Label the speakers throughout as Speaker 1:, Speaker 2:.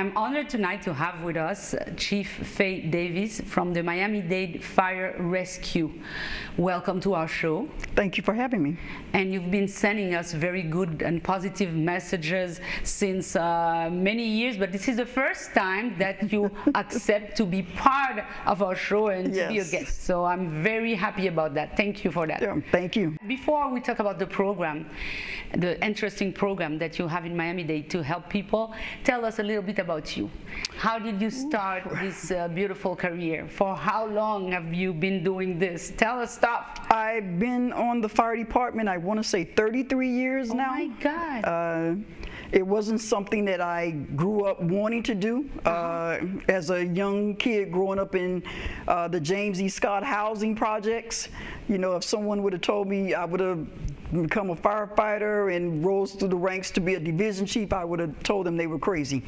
Speaker 1: I'm honored tonight to have with us Chief Faye Davis from the Miami-Dade Fire Rescue. Welcome to our show.
Speaker 2: Thank you for having me.
Speaker 1: And you've been sending us very good and positive messages since many years, but this is the first time that you accept to be part of our show and to be a guest. So I'm very happy about that. Thank you for that.
Speaker 2: Yeah, thank you.
Speaker 1: Before we talk about the program, the interesting program that you have in Miami-Dade to help people, tell us a little bit about you. How did you start this beautiful career? For how long have you been doing this? Tell us stuff.
Speaker 2: I've been on the fire department, I want to say 33 years now.
Speaker 1: Oh my God.
Speaker 2: It wasn't something that I grew up wanting to do. As a young kid growing up in the James E. Scott housing projects, you know, if someone would have told me I would have become a firefighter and rose through the ranks to be a division chief, I would have told them they were crazy.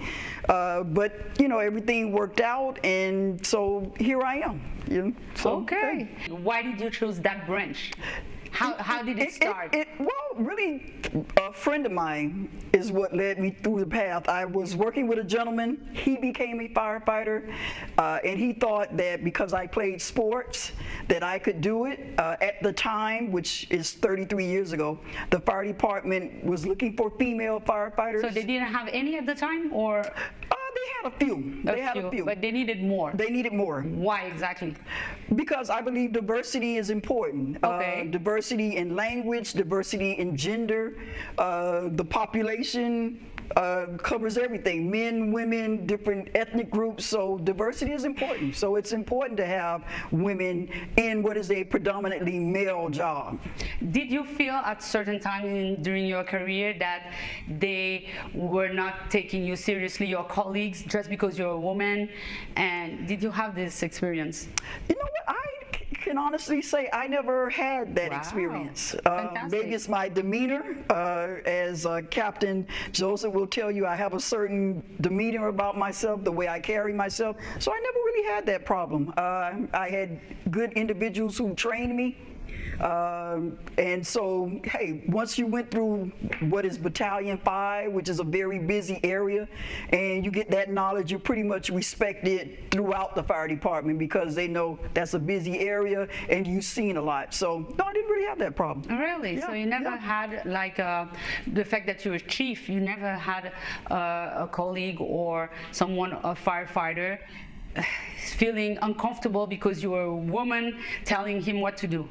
Speaker 2: But, you know, everything worked out, and so here I am. You know, so,
Speaker 1: okay. Why did you choose that branch? How did it start?
Speaker 2: Well, really, a friend of mine is what led me through the path. I was working with a gentleman. He became a firefighter, and he thought that because I played sports that I could do it. At the time, which is 33 years ago, the fire department was looking for female firefighters.
Speaker 1: So they didn't have any at the time, or?
Speaker 2: They had a few. They had a few.
Speaker 1: But they needed more.
Speaker 2: They needed more.
Speaker 1: Why exactly?
Speaker 2: Because I believe diversity is important.
Speaker 1: Okay.
Speaker 2: Diversity in language, diversity in gender, the population covers everything. Men, women, different ethnic groups. So diversity is important. So it's important to have women in what is a predominantly male job.
Speaker 1: Did you feel at certain time during your career that they were not taking you seriously, your colleagues, just because you're a woman? And did you have this experience?
Speaker 2: You know what? I can honestly say I never had that experience. Maybe it's my demeanor. As Captain Joseph will tell you, I have a certain demeanor about myself, the way I carry myself. So I never really had that problem. I had good individuals who trained me. And so, hey, once you went through what is Battalion 5, which is a very busy area, and you get that knowledge, you're pretty much respected throughout the fire department because they know that's a busy area and you've seen a lot. So, no, I didn't really have that problem.
Speaker 1: Really? Yeah, so you never had, like, the fact that you're a chief, you never had a colleague or someone, a firefighter, feeling uncomfortable because you were a woman telling him what to do?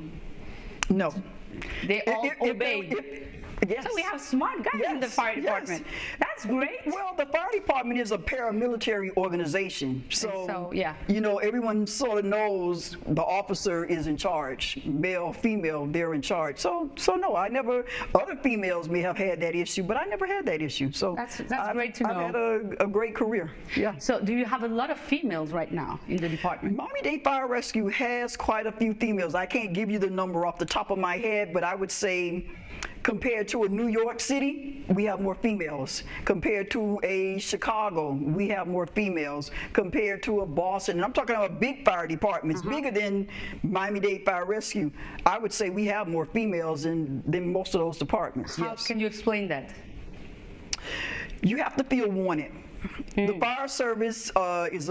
Speaker 2: No.
Speaker 1: They all obeyed.
Speaker 2: Yes.
Speaker 1: So we have smart guys in the fire department. That's great.
Speaker 2: Well, the fire department is a paramilitary organization. So yeah, you know, everyone sort of knows the officer is in charge. Male, female, they're in charge. So no, I never, other females may have had that issue, but I never had that issue. So
Speaker 1: that's great to know.
Speaker 2: I've had a great career. Yeah.
Speaker 1: So do you have a lot of females right now in the department?
Speaker 2: Miami-Dade Fire Rescue has quite a few females. I can't give you the number off the top of my head, but I would say compared to a New York City, we have more females. Compared to a Chicago, we have more females. Compared to a Boston, and I'm talking about big fire departments, bigger than Miami-Dade Fire Rescue, I would say we have more females than most of those departments.
Speaker 1: How can you explain that?
Speaker 2: You have to feel wanted. The fire service is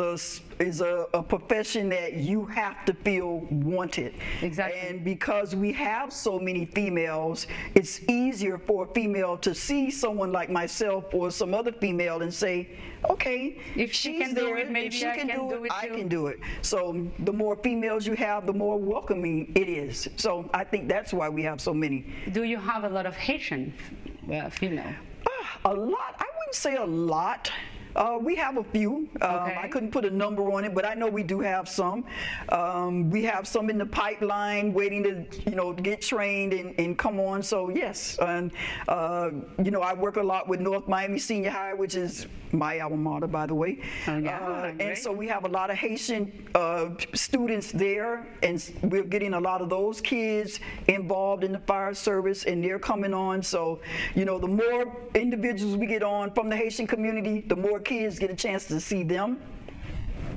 Speaker 2: a profession that you have to feel wanted.
Speaker 1: Exactly.
Speaker 2: And because we have so many females, it's easier for a female to see someone like myself or some other female and say, okay,
Speaker 1: if she can do it, maybe I can do it too.
Speaker 2: I can do it. So the more females you have, the more welcoming it is. So I think that's why we have so many.
Speaker 1: Do you have a lot of Haitian female?
Speaker 2: A lot? I wouldn't say a lot. We have a few. I couldn't put a number on it, but I know we do have some. We have some in the pipeline waiting to, you know, get trained and come on. So yes, and you know, I work a lot with North Miami Senior High, which is my alma mater, by the way. And so we have a lot of Haitian students there, and we're getting a lot of those kids involved in the fire service, and they're coming on. So, you know, the more individuals we get on from the Haitian community, the more kids get a chance to see them,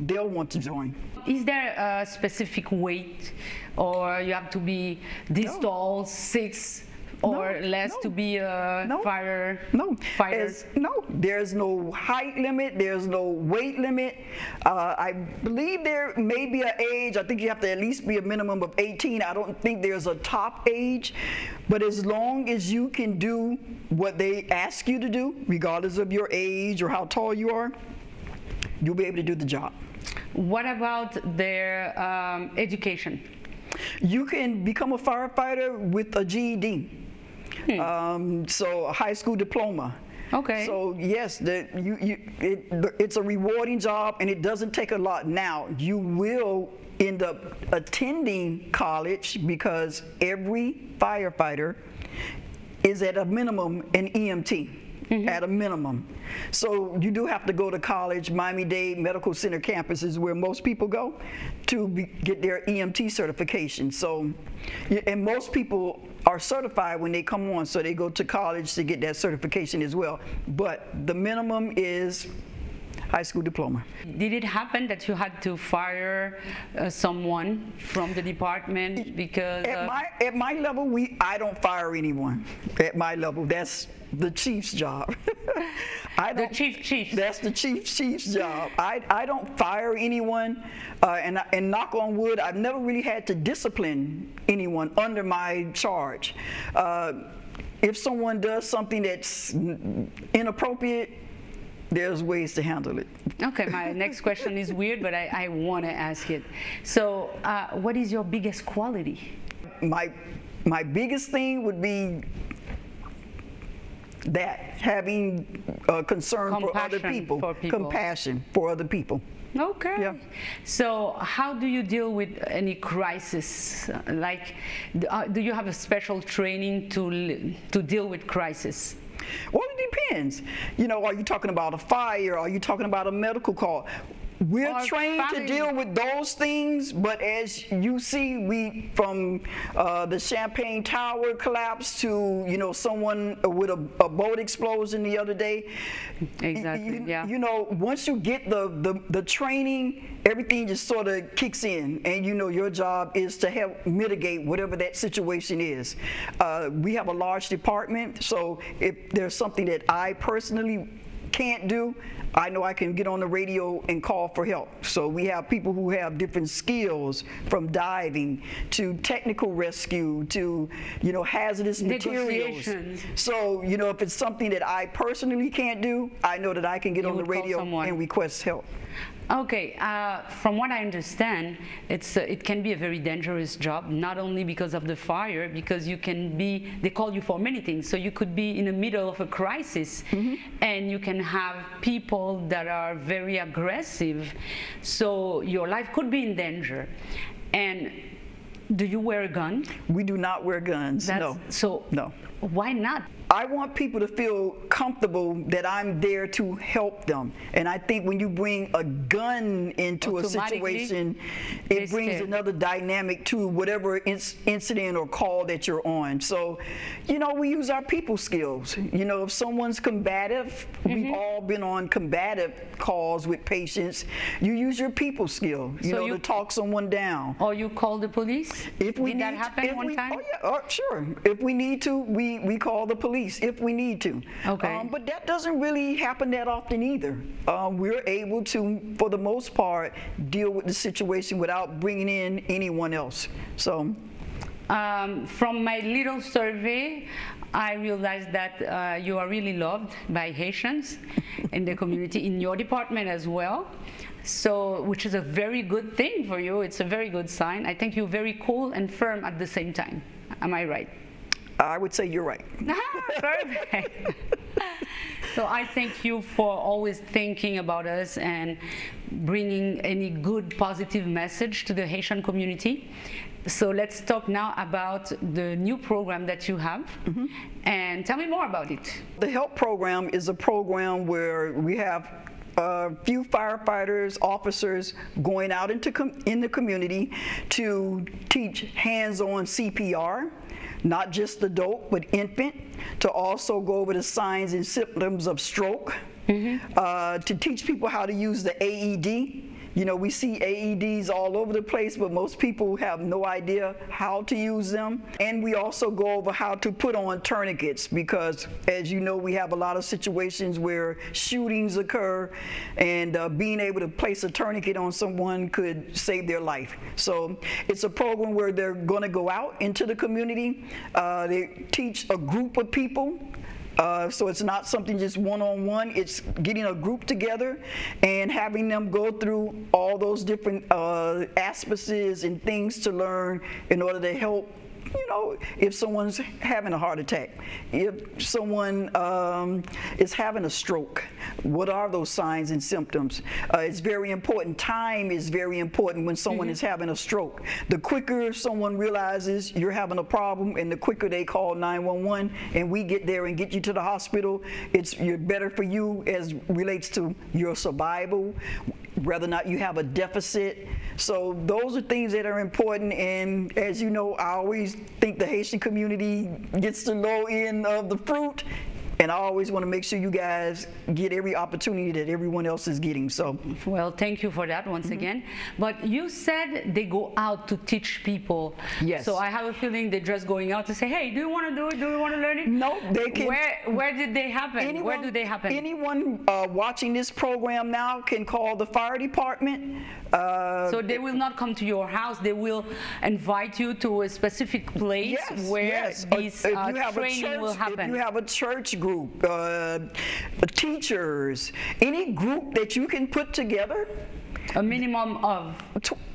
Speaker 2: they'll want to join.
Speaker 1: Is there a specific weight, or you have to be this tall, 6 or less to be a fighter?
Speaker 2: No, there's no height limit, there's no weight limit. I believe there may be an age. I think you have to at least be a minimum of 18. I don't think there's a top age, but as long as you can do what they ask you to do, regardless of your age or how tall you are, you'll be able to do the job. What about their education? You can become a firefighter with a GED, so a high school diploma. Okay. So yes, it's a rewarding job, and it doesn't take a lot. Now, you will end up attending college because every firefighter is at a minimum an EMT. At a minimum. So you do have to go to college. Miami-Dade Medical Center campus is where most people go to get their EMT certification. So, and most people are certified when they come on, so they go to college to get that certification as well. But the minimum is high school diploma. Did it happen that you had to fire someone from the department because at my level, I don't fire anyone. At my level, that's the chief's job. That's the chief's job. I don't fire anyone, and knock on wood, I've never really had to discipline anyone under my charge. If someone does something that's inappropriate, there's ways to handle it. Okay, my next question is weird, but I want to ask it. So, what is your biggest quality? My biggest thing would be that, having concern for other people, compassion for other people. Okay. Yeah. So how do you deal with any crisis? Like, do you have a special training to deal with crisis? Well, it depends. You know, are you talking about a fire? Are you talking about a medical call? We're trained to deal with those things, but as you see, we from the Champagne Tower collapse to, you know, someone with a boat explosion the other day. Exactly. You know, once you get the training, everything just sort of kicks in, and you know your job is to help mitigate whatever that situation is. We have a large department, so if there's something that I personally can't do, I know I can get on the radio and call for help. So we have people who have different skills, from diving to technical rescue to, you know, hazardous materials. So, you know, if it's something that I personally can't do, I know that I can get on the radio and request help. Okay, from what I understand, it can be a very dangerous job, not only because of the fire, because you can be, they call you for many things. So you could be in the middle of a crisis, and you can have people that are very aggressive. So your life could be in danger. And do you wear a gun? We do not wear guns, no. So no. Why not? I want people to feel comfortable that I'm there to help them. And I think when you bring a gun into a situation, it brings another dynamic to whatever incident or call that you're on. So, you know, we use our people skills. You know, if someone's combative, we've all been on combative calls with patients, you use your people skill, you know, to talk someone down. Or you call the police? If we Did that happen one time? Oh, yeah, sure. If we need to, we call the police if we need to. Okay. But that doesn't really happen that often either. We're able to, for the most part, deal with the situation without bringing in anyone else. So, from my little survey, I realized that you are really loved by Haitians in the community, in your department as well. So, which is a very good thing for you. It's a very good sign. I think you're very cool and firm at the same time. Am I right? I would say you're right. Perfect. So I thank you for always thinking about us and bringing any good, positive message to the Haitian community. So let's talk now about the new program that you have, and tell me more about it. The HELP program is a program where we have a few firefighters, officers going out in the community to teach hands-on CPR, not just adult, but infant, to also go over the signs and symptoms of stroke, to teach people how to use the AED, You know, we see AEDs all over the place, but most people have no idea how to use them. And we also go over how to put on tourniquets because, as you know, we have a lot of situations where shootings occur, and being able to place a tourniquet on someone could save their life. So it's a program where they're going to go out into the community. They teach a group of people. So it's not something just one-on-one, it's getting a group together and having them go through all those different aspects and things to learn in order to help. You know, if someone's having a heart attack, if someone is having a stroke, what are those signs and symptoms? It's very important. Time is very important when someone is having a stroke. The quicker someone realizes you're having a problem and the quicker they call 911 and we get there and get you to the hospital, you're better for you as relates to your survival, whether or not you have a deficit. So those are things that are important, and as you know, I always think the Haitian community gets the low end of the fruit, and I always want to make sure you guys get every opportunity that everyone else is getting. So,
Speaker 1: well, thank you for that once again. But you said they go out to teach people.
Speaker 2: Yes.
Speaker 1: So I have a feeling they're just going out to say, hey, do you want to do it? Do you want to learn it?
Speaker 2: No, they can.
Speaker 1: Where did they happen? Where do they happen?
Speaker 2: Anyone watching this program now can call the fire department.
Speaker 1: So they will not come to your house. They will invite you to a specific place where this training will happen.
Speaker 2: If you have a church group, teachers, any group that you can put together.
Speaker 1: A minimum of?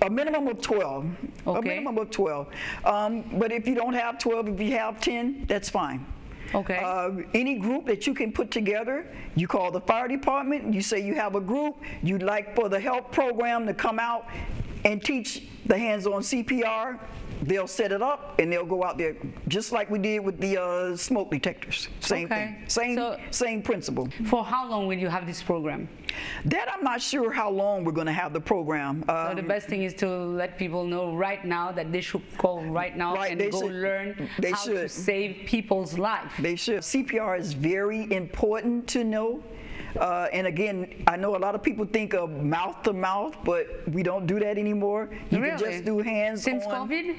Speaker 2: A minimum of 12.
Speaker 1: Okay.
Speaker 2: A minimum of 12. But if you don't have 12, if you have 10, that's fine.
Speaker 1: Okay.
Speaker 2: Any group that you can put together, you call the fire department, you say you have a group, you'd like for the help program to come out and teach the hands-on CPR. They'll set it up and they'll go out there just like we did with the smoke detectors. Same thing. Same principle.
Speaker 1: For how long will you have this program?
Speaker 2: That I'm not sure how long we're going to have the program.
Speaker 1: So the best thing is to let people know right now that they should call right now and go learn how to save people's life.
Speaker 2: They should. CPR is very important to know. And again, I know a lot of people think of mouth to mouth, but we don't do that anymore. You can just do hands
Speaker 1: Since COVID?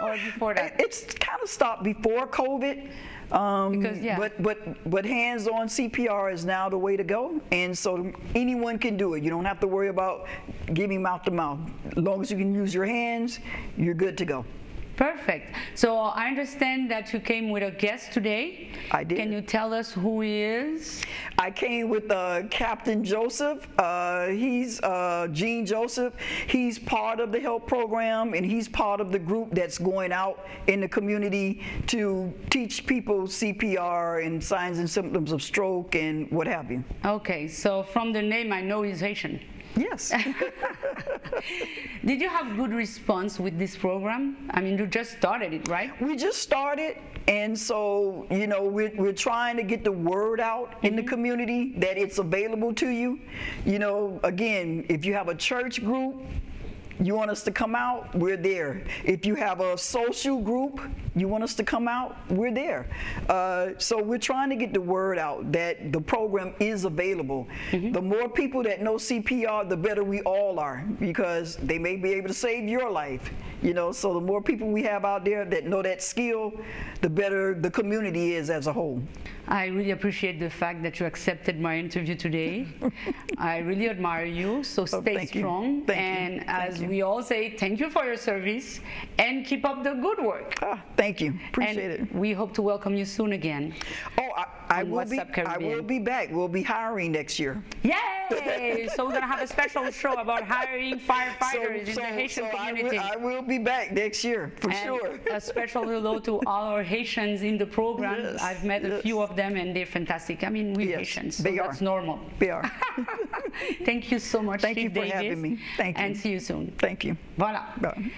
Speaker 1: Or before that?
Speaker 2: It's kind of stopped before COVID. But hands-on CPR is now the way to go, and so anyone can do it. You don't have to worry about giving mouth to mouth. As long as you can use your hands, you're good to go.
Speaker 1: Perfect. So I understand that you came with a guest today.
Speaker 2: I did.
Speaker 1: Can you tell us who he is?
Speaker 2: I came with Captain Joseph. He's Gene Joseph. He's part of the help program, and he's part of the group that's going out in the community to teach people CPR and signs and symptoms of stroke and what have you.
Speaker 1: Okay, so from the name, I know he's Haitian.
Speaker 2: Yes.
Speaker 1: Did you have good response with this program? I mean, you just started it, right?
Speaker 2: We just started, and so, you know, we're trying to get the word out in the community that it's available to you. You know, again, if you have a church group, you want us to come out, we're there. If you have a social group, you want us to come out, we're there. So we're trying to get the word out that the program is available. The more people that know CPR, the better we all are, because they may be able to save your life. You know, so the more people we have out there that know that skill, the better the community is as a whole.
Speaker 1: I really appreciate the fact that you accepted my interview today. I really admire you, so stay strong.
Speaker 2: And
Speaker 1: as we all say, thank you for your service and keep up the good work.
Speaker 2: Thank you. Appreciate it.
Speaker 1: We hope to welcome you soon again.
Speaker 2: Oh, I will be back. We'll be hiring next year.
Speaker 1: Yay! So we're going to have a special show about hiring firefighters in the Haitian community.
Speaker 2: I will be back next year, for sure.
Speaker 1: A special hello to all our Haitians in the program.
Speaker 2: Yes,
Speaker 1: I've met a few of them and they're fantastic. I mean, we're Haitians, so that's normal.
Speaker 2: They are.
Speaker 1: Thank you so much,
Speaker 2: Thank you for having me. Thank you.
Speaker 1: And see you soon.
Speaker 2: Thank you.
Speaker 1: Voilà.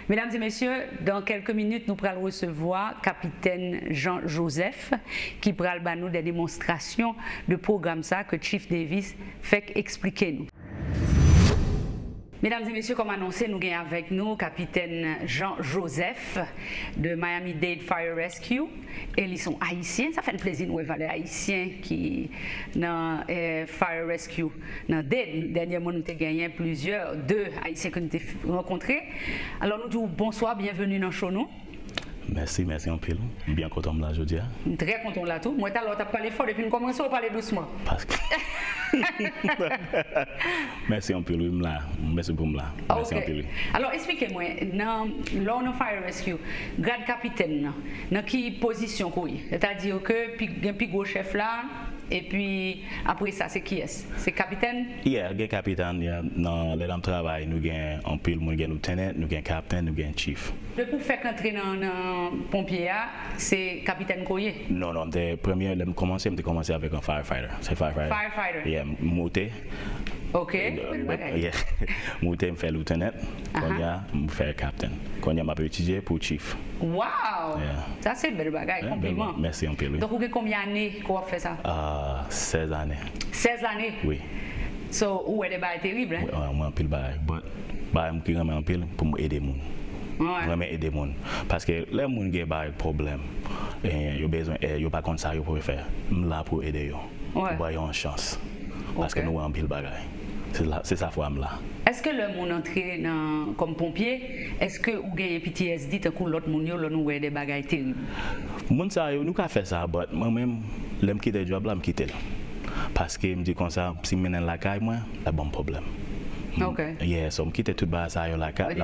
Speaker 1: Mesdames et messieurs, dans quelques minutes, nous pourrons recevoir Capitaine Jean-Joseph qui pourra nous des démonstrations de programme ça que Chief Davis fait expliquer nous. Mesdames et messieurs, comme annoncé, nous avons avec nous capitaine Jean-Joseph de Miami-Dade Fire Rescue. Et ils sont haïtiens. Ça fait un plaisir de nous voir les haïtiens qui dans Fire Rescue. Dans Dade, dernièrement, nous avons gagné deux haïtiens que nous avons rencontrés. Alors nous disons bonsoir, bienvenue dans le show.
Speaker 3: Merci en pile. Bien content de là aujourd'hui.
Speaker 1: Très content là tout. Moi, tu as parlé fort depuis que nous commençons à parler doucement.
Speaker 3: Parce que... Merci en pile, merci pour moi. Merci en pile.
Speaker 1: Alors, expliquez-moi, dans Fire Rescue, grade capitaine, dans quelle position vous êtes? C'est-à-dire que il y a un plus gros chef là, et puis après ça, c'est qui est-ce? C'est capitaine?
Speaker 3: Oui, il y a capitaine. Dans le travail, nous avons un pile, nous avons lieutenant, nous avons capitaine, nous avons chief.
Speaker 1: Le pour faire entrer dans le pompier, c'est capitaine Koye?
Speaker 3: Non, le premier, j'ai commencé avec un firefighter. C'est firefighter.
Speaker 1: Firefighter?
Speaker 3: Yeah, monté.
Speaker 1: Ok.
Speaker 3: Monté, je fais lieutenant. Quand je fais capitaine. Quand je m'appelle étudier pour chief.
Speaker 1: Wow! Ça c'est bel bagage, compliment.
Speaker 3: Merci un peu.
Speaker 1: Donc vous avez combien d'années qu'on fait ça?
Speaker 3: 16 années.
Speaker 1: 16 années?
Speaker 3: Oui.
Speaker 1: So, où est le bail terrible?
Speaker 3: Oui, moi un peu le bail. Mais je suis un peu pour m'aider les gens. Vraiment aider les gens. Parce que les gens ont des problèmes. Ils ont besoin d'aide, ils n'ont pas comme ça, ils peuvent faire. Je suis là pour aider eux. Pour avoir une chance. Parce que nous avons un peu le bagage. C'est ça pour moi.
Speaker 1: Est-ce que le monde entré comme pompier, est-ce que vous avez un PTSD tant que l'autre monde nous a des bagages terribles?
Speaker 3: Nous avons fait ça, mais moi-même, je quitte le job, je quitte. Parce que je me dis comme ça, si je suis la caille, moi, c'est un bon problème.
Speaker 1: Okay.
Speaker 3: Yeah, so je quitte tout bas ça la caille.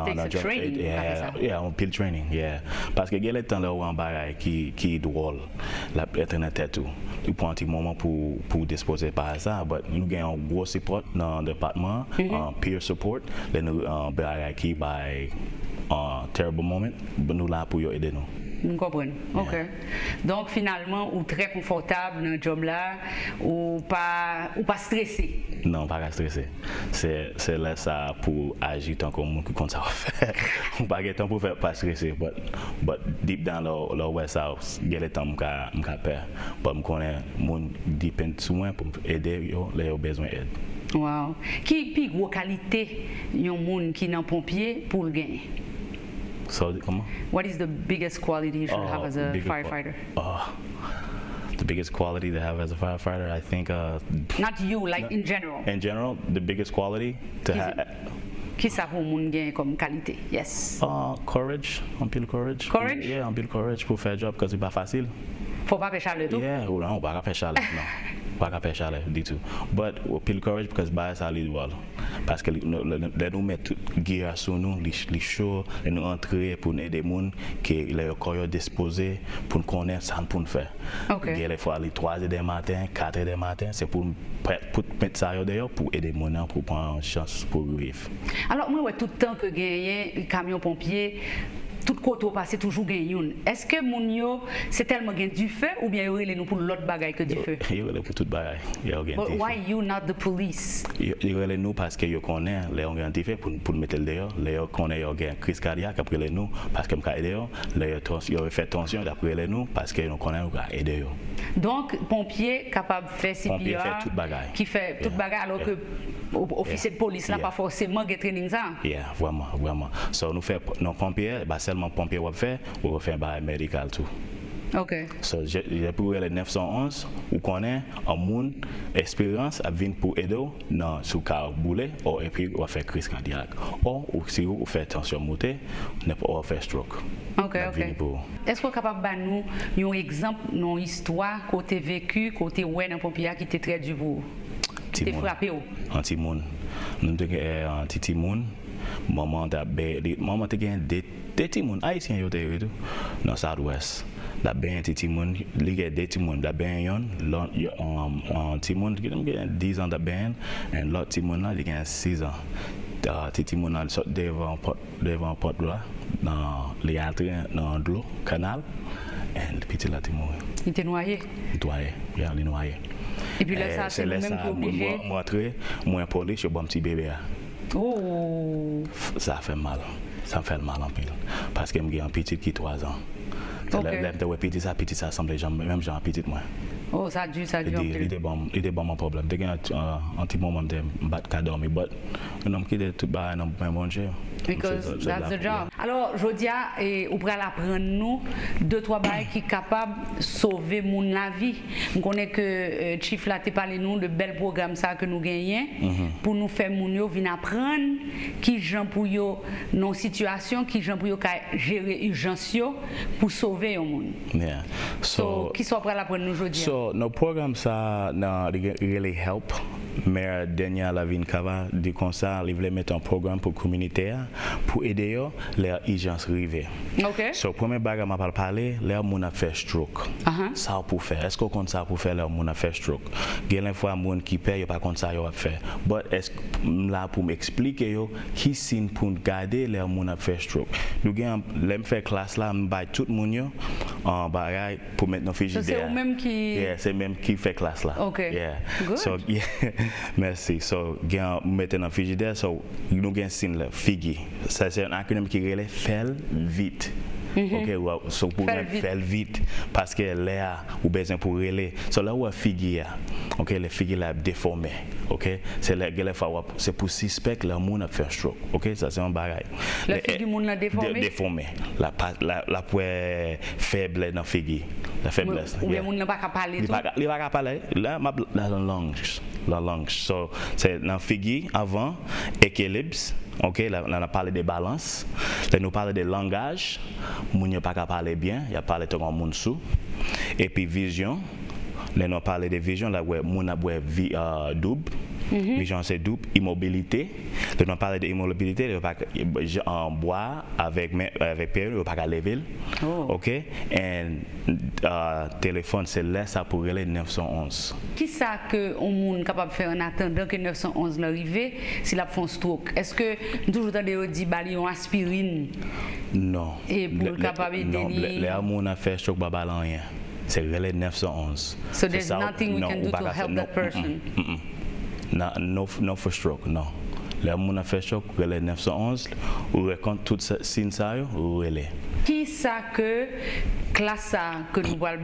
Speaker 3: Yeah, on pile training, yeah. Parce que il y a le temps là où on bagaille qui est drôle, la être dans tête tout. Il prend un petit moment pour disposer par ça, mais nous avons un gros support dans le département, peer support, nous bagaille qui by terrible moment, nous là pour aider nous.
Speaker 1: Vous comprenez? Ok. Donc finalement, vous êtes très confortable dans le job là, ou pas stressé?
Speaker 3: Non, pas stressé. C'est là ça pour agir tant que monde qui compte ça faire. On pas de temps pour faire pas stressé, but deep down le West House, il y a le temps m'ka peur. But me connais monde dépend sur moi pour aider yo, les besoin d'aide.
Speaker 1: Wow. Qui plus gros qualité yon monde qui nan pompier pour le gagner?
Speaker 3: So, comment?
Speaker 1: What is the biggest quality you should have as a firefighter?
Speaker 3: The biggest quality to have as a firefighter, I think.
Speaker 1: Not you, like in general.
Speaker 3: In general, the biggest quality to have.
Speaker 1: Qui ça pour moun gain comme qualité? Yes.
Speaker 3: Courage, un peu courage.
Speaker 1: Courage?
Speaker 3: Yeah, un peu courage pour faire job parce que c'est pas facile.
Speaker 1: Faut pas pêcher le tout.
Speaker 3: Yeah, non, on pas pêcher non. Pas pêcher du tout. But pile courage parce que ça les voilà. Parce que nous mettre gear sur nous, les shows, et nous entrer pour aider les gens qui leur corps disposé pour connaître ça pour faire.
Speaker 1: OK.
Speaker 3: Il faut aller 3h du matin, 4h du matin, c'est pour mettre ça d'ailleurs pour aider les gens pour prendre une chance pour vivre.
Speaker 1: Alors moi tout le temps que gagner camion pompier tout côté passé toujours gagne. Est-ce que moun yo c'est tellement gain du feu ou bien il nous pour l'autre bagaille que du feu?
Speaker 3: Il est pour toute bagaille.
Speaker 1: But why you not the police? Il
Speaker 3: est nous parce que yo connaît les on gain du feu pour mettre le dehors, les connaît yo gain crise cardiaque après les nous parce que me ka aider les yo fait tension d'après les nous parce que nous connaît nous aider yo.
Speaker 1: Donc pompier capable faire CPR,
Speaker 3: pompier fait toute bagaille.
Speaker 1: Qui fait toute bagaille alors que officier de police n'a pas forcément de training ça.
Speaker 3: Yeah, vraiment. So nous fait nos pompiers seulement pompier va faire ou faire un médical tout.
Speaker 1: OK.
Speaker 3: So j'ai pour les 911 ou connaît un monde expérience à venir pour aider dans sous car bouler ou et puis on faire crise cardiaque ou si on fait tension montée on peut faire stroke.
Speaker 1: OK. Est-ce que vous capable de nous un exemple dans histoire côté vécu côté ouais dans pompier qui était très dur pour t'es frappé
Speaker 3: un petit monde nous un petit monde maman te gagne des petits monde haïtien yo te tout dans Southwest la ben petit monde li get des petits monde la ben yon petit monde qui gagne 10 ans de ben et l'autre petit monde là il gagne 6 ans petit monde là sort devant porte là dans les entrées dans l'eau canal et le petit là
Speaker 1: il était noyé
Speaker 3: il est noyé
Speaker 1: et puis là ça c'est même qui obligé
Speaker 3: moi police je bon petit bébé.
Speaker 1: Oh,
Speaker 3: ça fait mal en pile parce que j'ai un petit qui 3 ans.
Speaker 1: Okay.
Speaker 3: Le petit ça semble même genre petit moi.
Speaker 1: Oh, ça dure.
Speaker 3: Il était bon mon problème. Dès qu'il y a un petit moment de battre qu'à dormir, mais on qui était tout bas dans même manger.
Speaker 1: Because that's the job. Alors, Jodia, on pourra apprendre nous 2-3 bails qui capable de sauver mon la vie. On connaît que Chief là te parlé nous de bel programme ça que nous gagnons pour nous faire mon yo venir apprendre qui gens pour yo non situation, qui gens pour yo gérer urgence pour sauver au monde.
Speaker 3: Yeah.
Speaker 1: So qui soit prêt à apprendre nous Jodia.
Speaker 3: So no programme ça really help. Mais dernière la vie cava dit comme ça, il voulait mettre un programme pour communautaire pour aider les urgences rivées.
Speaker 1: OK.
Speaker 3: So premier bagage m'a parlé, les moun a fait stroke. Ça pour faire. Est-ce qu'on compte ça pour faire les moun a fait stroke? Quelques fois moun qui paye pas compte ça yo a faire. But est-ce là pour m'expliquer yo qui signe pour garder les moun a fait stroke. Nous gagne l'aime faire classe là, m'bay tout moun yo en bagage pour mettre dans frigidaire.
Speaker 1: C'est même qui
Speaker 3: Yeah, c'est même qui fait classe là.
Speaker 1: OK.
Speaker 3: Yeah.
Speaker 1: Good.
Speaker 3: So yeah. Merci. So, mettez dans le frigidaire, so, nous avons signe le figi. Ça, c'est un acronyme qui est fait vite. OK, so pour faire vite parce que là ou besoin pour relais. So là où a figi OK, le figi là déformé. OK, c'est là que c'est pour suspect le monde a fait stroke. OK, ça c'est un bagage.
Speaker 1: Le figi monde l'a déformé.
Speaker 3: Déformé. La pour faible dans figi. La faiblesse.
Speaker 1: Ou le monde n'a pas qu'à parler.
Speaker 3: Il pas qu'à parler. Là la langue. So c'est dans figi avant équilibre. OK, là on a parlé des balances. Là nous parlons des langages. Moun yo pas qu'à parler bien, il a parlé tout en moun sou. Et puis vision. Là nous parlé des visions là où moun a double. Vision c'est double, immobilité. Là nous parlé de immobilité, il pas en bois avec période, il pas qu'à lever. OK? Et téléphone c'est là ça pour les 911. Qui
Speaker 1: ça que on monde capable faire en attendant que 911 l'arrivée s'il a fait un stroke? Est-ce que toujours dans des dit balion aspirine?
Speaker 3: Non.
Speaker 1: Et pour capable aider
Speaker 3: les moun a fait stroke ba balan rien. C'est les 911.
Speaker 1: So there's nothing we can do to help that person.
Speaker 3: No for stroke, non. Les moun a fait stroke les 911 ou raconte tout ça signe ça ou relé.
Speaker 1: Qui ça que classe que nous bail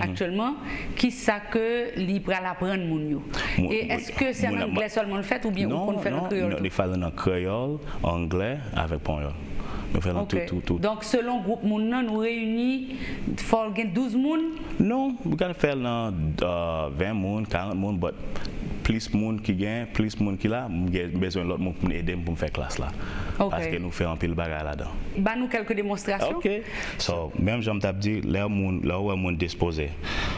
Speaker 1: actuellement, qui ça que libre à apprendre moun yo? Et est-ce que c'est en anglais seulement le fait ou bien on fait en créole?
Speaker 3: Non, il faut en créole, anglais avec ponyol.
Speaker 1: Okay. Tout. Donc selon groupe moun nan nous réunis faut 12 moun?
Speaker 3: Non, we can faire 20 moun, 40 moun, but plus moun qui gagne, plus moun qui là, j'ai besoin l'autre moun pour aider pour faire classe là.
Speaker 1: Okay.
Speaker 3: Parce que nous faisons un pile bagarre là-dedans.
Speaker 1: Bah nous quelques démonstrations.
Speaker 3: OK. So même j'aime t'a dit là où moun disposé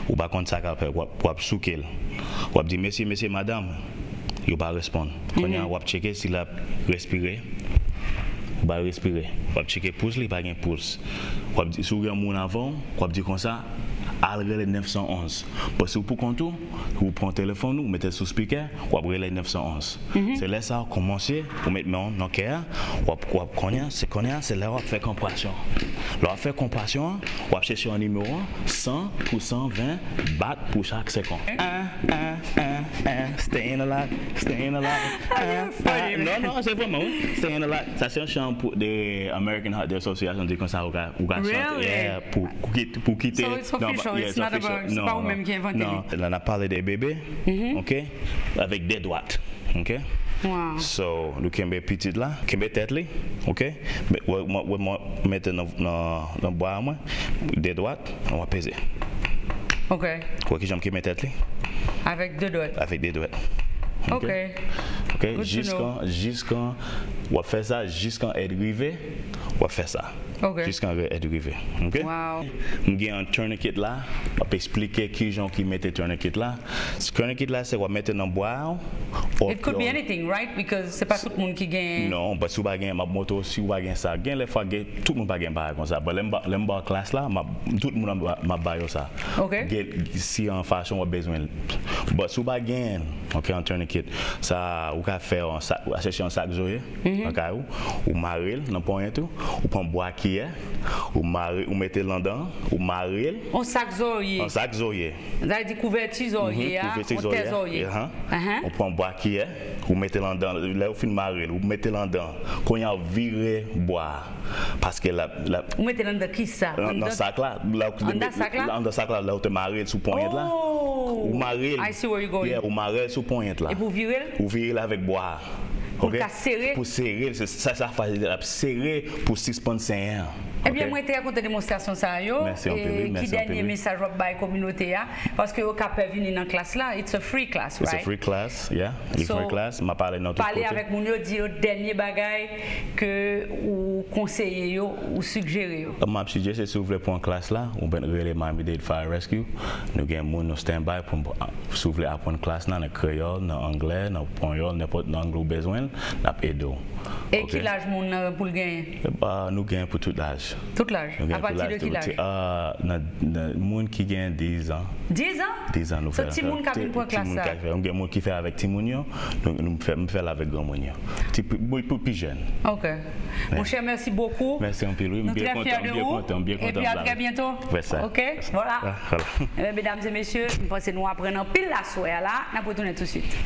Speaker 3: ou pas contre ça faire ou soukel. Ou dire monsieur madame, il pas répondre. Quand on va checker s'il a respiré. Ba respirer, on va checker pouce, il pas gain pouce. On va dire si on avant, on va dire comme ça, alre les 911. Parce que pour contour, vous prenez le téléphone, vous mettez sous speaker, on va les 911. C'est là ça commencer, vous mettez dans cœur, c'est là on fait compression. Là on fait compression, on va chercher un numéro 100 pour 120 bat pour chaque seconde. Staying alive. Non, c'est vraiment staying alive. Ça c'est un chant pour des American Heart Association dit comme ça ou chanter pour quitter.
Speaker 1: So it's official, it's not about, c'est pas vous-même qui inventez.
Speaker 3: Non, là on a parlé des bébés, OK, avec des droites, OK.
Speaker 1: Wow.
Speaker 3: So, nous avons petit là, nous tête là, OK. On mettre dans bois des droites, on va peser.
Speaker 1: OK.
Speaker 3: Quoi que j'aime qui met tête là?
Speaker 1: Avec deux doigts.
Speaker 3: Avec des doigts.
Speaker 1: OK.
Speaker 3: Jusqu'à on va faire ça jusqu'à être arrivé, on va faire ça.
Speaker 1: Okay.
Speaker 3: Jusqu'à être arrivé. OK?
Speaker 1: Wow.
Speaker 3: Nous avons un tourniquet là, on peut expliquer qui gens qui mettent le tourniquet là. Ce tourniquet là, c'est qu'on mettre dans bois.
Speaker 1: It could be anything, right? Because c'est pas tout le monde qui gagne.
Speaker 3: Non, parce que si vous avez ma moto, si vous avez ça, les fois tout le monde pas gagne comme ça. Mais l'embar classe là, tout le monde m'a baillé ça.
Speaker 1: OK.
Speaker 3: Si en fashion on a besoin. Mais si vous avez gagne, OK, un tourniquet, ça vous pouvez faire chercher un sac zoé, OK, ou maril dans point tout, ou prendre bois qui est, ou mettez l'endant, ou marrer.
Speaker 1: On sac zorier.
Speaker 3: Un sac zorier.
Speaker 1: Vous avez dit couverture zorier,
Speaker 3: on prend bois qui est, vous mettez l'endant, là vous finissez marrer, vous mettez l'endant, quand il a viré bois, parce que
Speaker 1: vous mettez l'endant qui ça?
Speaker 3: Dans sac là, dans sac là, là où tu marrer sous pointe là. Ou marrer.
Speaker 1: I see where you going.
Speaker 3: Ou marrer sous pointe là.
Speaker 1: Et vous virez?
Speaker 3: Vous virez avec bois.
Speaker 1: Pour serrer?
Speaker 3: Pour serrer, ça fait serrer pour 6,5 ans.
Speaker 1: Eh bien, moi, je vais raconter une démonstration ça.
Speaker 3: Merci en public.
Speaker 1: Qui dernier message pour la communauté? Parce que vous pouvez venir dans la classe là, it's a free class, right?
Speaker 3: It's a free class, yeah. It's a free class. Je parle dans tout côté.
Speaker 1: Parler avec mon dire le dernier bagage que vous conseillez ou suggérez.
Speaker 3: Je suggère si vous voulez pour une classe là, ou bien relais Miami-Dade Fire Rescue. Nous avons un stand-by pour si vous voulez apprendre une classe là, dans créole, dans anglais, dans espagnol, n'importe quel anglais besoin, nous aidons.
Speaker 1: Et quel âge pour le gagner?
Speaker 3: Nous gagnons pour tout l'âge.
Speaker 1: Tout l'âge? À partir de quel âge?
Speaker 3: Les gens qui gagnent 10 ans.
Speaker 1: 10 ans?
Speaker 3: 10 ans, nous faisons.
Speaker 1: C'est petit monde qui a pour classe ça?
Speaker 3: Il y a des gens qui font avec Timounio, nous faisons avec grand monde. Pour plus jeune.
Speaker 1: Ok. Mon cher, merci beaucoup.
Speaker 3: Merci un peu, Louis.
Speaker 1: Nous sommes très fiers de vous. Et puis à très bientôt. Ok? Voilà. Mesdames et messieurs, nous pensons nous apprendre pile la soirée là. Nous allons retourner tout de suite.